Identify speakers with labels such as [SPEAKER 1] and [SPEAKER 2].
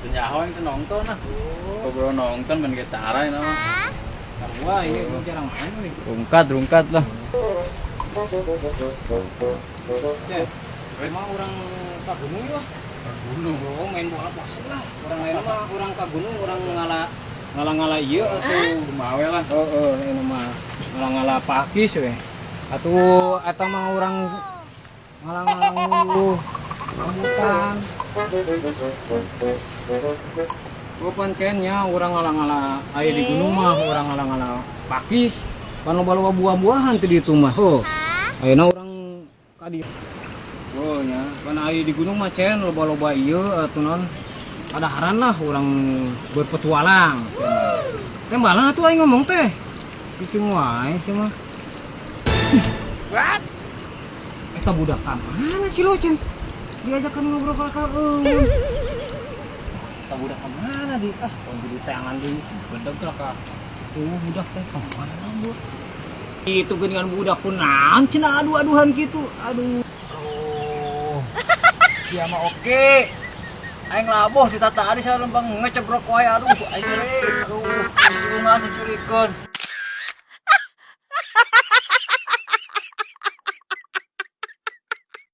[SPEAKER 1] Senyawa itu nonton lah. Ngobrol nonton main gitaran itu.
[SPEAKER 2] Wah, ini jarang main nih.
[SPEAKER 1] Rungkat lah.
[SPEAKER 2] Emang orang ke gunung ya?
[SPEAKER 1] Gunung.
[SPEAKER 2] Oh, main bola pasir lah. Orang lain mah orang ke gunung, orang ngalah ieu atuh.
[SPEAKER 1] Mawe lah.
[SPEAKER 2] Ini mah ngalah pakis we. Atuh eta mah orang ngalah ngulu rambutan. Oh pancennya orang ngalah aya di gunung mah orang ngalah pakis. Kan loba-loba buah-buahan teh ditu mah. Oh. Ayeuna orang ka dieu. Oh nya, kan aya di gunung mah cen loba-loba ieu atuh non. Kadaharan lah orang berpetualang. Teh balang atuh aing ngomong teh. Cicing wae sih mah.
[SPEAKER 1] What?
[SPEAKER 2] Eta budak mana si Locen? Diajakan ngobrol ka Eta budak mana di? Kon jadi tangan deui sih bedeg lah ka. Budak teh kemana bu? Itu dengan budak pun naon cenah adu-aduhan gitu. Aduh.
[SPEAKER 1] Sia mah oke. Aing laboh ditata ari sareng bang ngecebrok wae aduh aing ngeri. Aduh, kumaha curikeun.